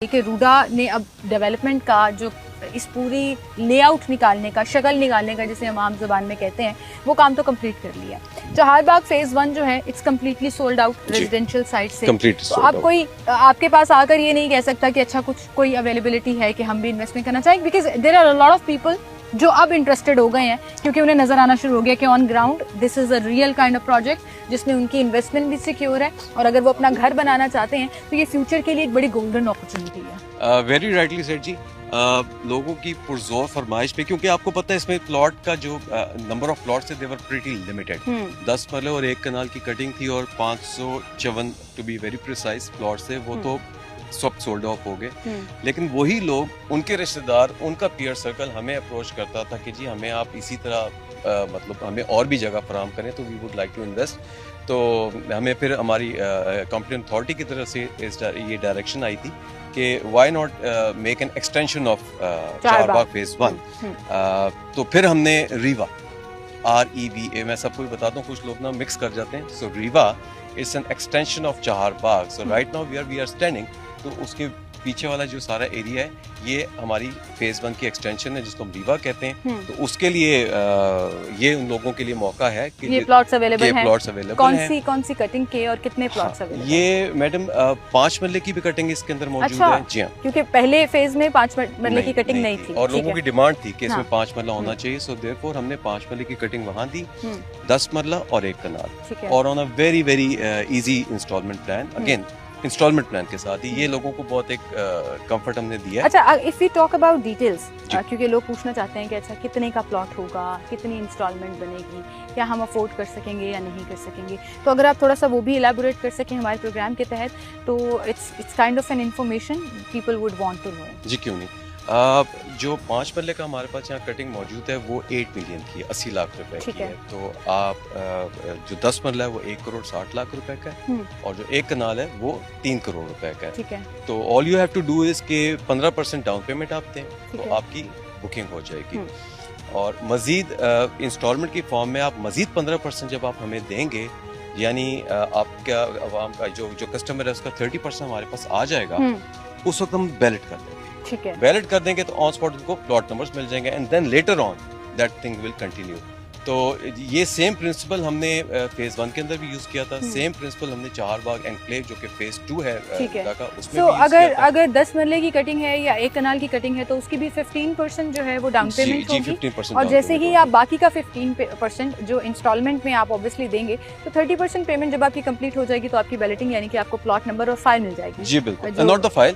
कि रूडा ने अब डेवलपमेंट का जो इस पूरी लेआउट निकालने का, शक्ल निकालने का, जिसे हम आम जुबान में कहते हैं, वो काम तो कंप्लीट कर लिया। चहारबाग फेज 1 जो है it's completely sold out residential site से। तो अब कोई आपके पास आकर ये नहीं कह सकता कि अच्छा कुछ कोई अवेलेबिलिटी है कि हम भी इन्वेस्टमेंट करना चाहें, because there are a lot of people जो अब इंटरेस्टेड हो गए हैं क्योंकि उन्हें नजर आना शुरू हो गया कि on ground this is a real kind of project जिसमें उनकी इन्वेस्टमेंट भी सिक्योर है, और अगर वो अपना घर बनाना चाहते हैं तो ये फ्यूचर के लिए एक बड़ी गोल्डन अपॉर्चुनिटी है। वेरी राइटली सेड जी। लोगों की पुरजोर फरमाइश पे, क्योंकि आपको पता है इसमें प्लॉट का जो नंबर ऑफ प्लॉट्स थे, दे वर प्रीटी लिमिटेड। 10 मरले और 1 कनाल की कटिंग थी और 554 to be very precise plots थे, वो तो सब सोल्ड ऑफ हो गए। लेकिन वही लोग, उनके रिश्तेदार, उनका पीयर सर्कल हमें अप्रोच करता था कि जी हमें आप इसी तरह मतलब हमें और भी जगह फराहम करें, तो we would like to invest. तो हमें फिर हमारी कंपनी अथॉरिटी की तरफ से ये डायरेक्शन आई थी कि why not make an extension of Charbagh phase 1। तो फिर हमने रीवा, REVA, मैं सबको भी बताता हूँ, कुछ लोग ना मिक्स कर जाते हैं। So Rewa it's an extension of Charbagh. So right now we are standing, तो उसके पीछे वाला जो सारा एरिया है ये हमारी फेज 1 की एक्सटेंशन है, जिसको हम रीवा कहते हैं। तो उसके लिए ये उन लोगों के लिए मौका है कि ये प्लॉट्स अवेलेबल हैं। प्लॉट्स अवेलेबल हैं। कौन सी कटिंग के और कितने प्लॉट्स अवेलेबल हैं? ये मैडम 5 मरले की भी कटिंग इसके अंदर मौजूद है। जी हाँ, क्योंकि पहले फेज में 5 मरले की कटिंग नहीं थी और लोगों की डिमांड थी कि इसमें 5 मरला होना चाहिए। सो देयरफॉर हमने 5 मरले की कटिंग वहां दी, 10 मरला और 1 कनाल, और on a very very easy instalment plan. Again instalment plan के साथ ही ये लोगों को बहुत एक कंफर्ट हमने दिया है। अच्छा, if we talk about details, क्योंकि लोग पूछना चाहते हैं कि अच्छा कितने का प्लॉट होगा, कितनी इंस्टॉलमेंट बनेगी, क्या हम अफोर्ड कर सकेंगे या नहीं कर सकेंगे, तो अगर आप थोड़ा सा वो भी इलैबोरेट कर सकें हमारे प्रोग्राम के तहत, तो it's kind of an information people would want to know. जी क्यों नहीं। जो 5 मरले का हमारे पास यहाँ कटिंग मौजूद है वो 8 मिलियन की है, 80 लाख रुपए की है। तो आप जो 10 मरला है वो 1 करोड़ 60 लाख रुपए का है, और जो 1 कनाल है वो 3 करोड़ रुपए का है। ठीक है। तो all you have to do is के 15% डाउन पेमेंट आप दें, तो आपकी बुकिंग हो जाएगी। और मजीद इंस्टॉलमेंट की फॉर्म में आप मजीद 15% जब आप हमें देंगे, यानी आपका आवाम का जो कस्टमर है उसका 30% हमारे पास आ जाएगा, उस वक्त हम बैलेट कर देंगे। ठीक है। वैलिड कर देंगे तो ऑन स्पॉट उनको प्लॉट नंबर्स मिल जाएंगे, and then later on that thing will continue. तो ये सेम प्रिंसिपल हमने फेज 1 के अंदर भी यूज किया था, सेम प्रिंसिपल हमने चारबाग एनक्लेव जो कि फेज 2 है का, उसमें भी यूज किया था। अगर 10 मरले की कटिंग है या 1 कनाल की कटिंग है तो उसकी भी 15% जो है वो डाउन पेमेंट होगी। 15% और जैसे ही आप बाकी का 15% जो इंस्टॉलमेंट में आप ऑब्वियसली देंगे, तो 30% पेमेंट जब आपकी कंप्लीट हो जाएगी तो आपकी बैलेटिंग यानी कि आपको प्लॉट नंबर और फाइल मिल जाएगी। जी बिल्कुल, नॉट द फाइल,